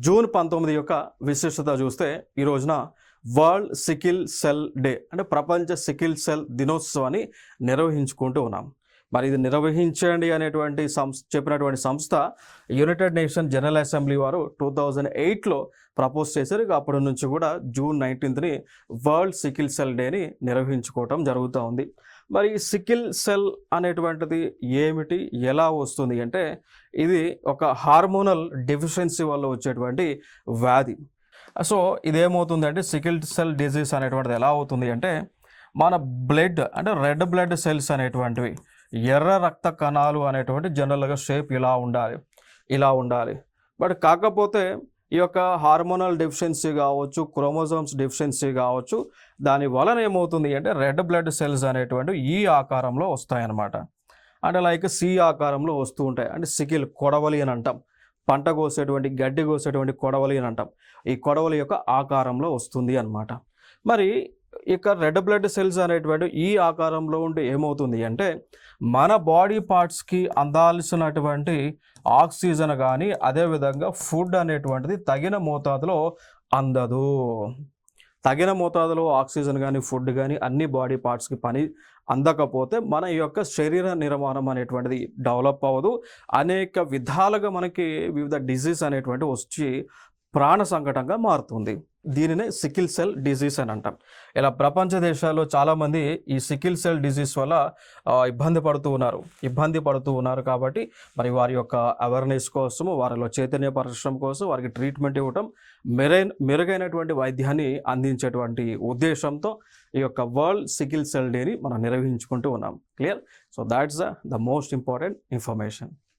June 19 యొక్క విశిష్టత చూస్తే ఈ రోజున వరల్డ్ సికిల్ సెల్ డే అంటే ప్రపంచ సికిల్ సెల్ దినోత్సవాన్ని నిర్వహించుకుంటూ ఉన్నాం. మరి ఇది నిర్వహించండి అనేటువంటి చెప్పినటువంటి సంస్థ యునైటెడ్ నేషన్ జనరల్ అసెంబ్లీ వారు 2008లో ప్రపోజ్ చేశారు. అప్పటి నుంచి కూడా జూన్ 19ని వరల్డ్ సికిల్ సెల్ డేని నిర్వహించుకోవటం జరుగుతూ ఉంది. మరి సికిల్ సెల్ అనేటువంటిది ఏమిటి, ఎలా వస్తుంది అంటే ఇది ఒక హార్మోనల్ డెఫిషియన్సీ వల్ల వచ్చేటువంటి వ్యాధి. సో ఇదేమవుతుంది అంటే సికిల్ సెల్ డిజీజ్ అనేటువంటిది ఎలా అవుతుంది అంటే మన బ్లడ్ అంటే రెడ్ బ్లడ్ సెల్స్ అనేటువంటివి ఎర్ర రక్త కణాలు అనేటువంటి జనరల్గా షేప్ ఇలా ఉండాలి. బట్ కాకపోతే ఈ యొక్క హార్మోనల్ డెఫిషియన్సీ కావచ్చు, క్రోమోజోమ్స్ డెఫిషియన్సీ కావచ్చు, దాని వలన ఏమవుతుంది అంటే రెడ్ బ్లడ్ సెల్స్ అనేటువంటివి ఈ ఆకారంలో వస్తాయన్నమాట. అంటే లైక్ సి ఆకారంలో వస్తూ ఉంటాయి. అంటే సికిల్ కొడవలి అని అంటాం. పంట కోసేటువంటి గడ్డి కోసేటువంటి కొడవలి అని అంటాం. ఈ కొడవలి యొక్క ఆకారంలో వస్తుంది అన్నమాట. మరి ఇక రెడ్ బ్లడ్ సెల్స్ అనేటువంటి ఈ ఆకారంలో ఉంటే ఏమవుతుంది అంటే మన బాడీ పార్ట్స్కి అందాల్సినటువంటి ఆక్సిజన్ కానీ అదేవిధంగా ఫుడ్ అనేటువంటిది తగిన మోతాదులో అందదు. తగిన మోతాదులో ఆక్సిజన్ కానీ ఫుడ్ కానీ అన్ని బాడీ పార్ట్స్కి పని అందకపోతే మన యొక్క శరీర నిర్మాణం అనేటువంటిది డెవలప్ అవ్వదు. అనేక విధాలుగా మనకి వివిధ డిజీజ్ అనేటువంటి వచ్చి ప్రాణ సంకటంగా మారుతుంది. దీనినే సికిల్ సెల్ డిజీజ్ అని అంటాం. ఇలా ప్రపంచ దేశాల్లో చాలామంది ఈ సికిల్ సెల్ డిజీజ్ వల్ల ఇబ్బంది పడుతూ ఉన్నారు. కాబట్టి మరి వారి యొక్క అవేర్నెస్ కోసం, వారిలో చైతన్యపరచడం కోసం వారికి ట్రీట్మెంట్ ఇవ్వటం, మెరుగైనటువంటి వైద్యాన్ని అందించేటువంటి ఉద్దేశంతో ఈ యొక్క వరల్డ్ సికిల్ సెల్ డేని మనం నిర్వహించుకుంటూ ఉన్నాం. Clear? So that's the most important information.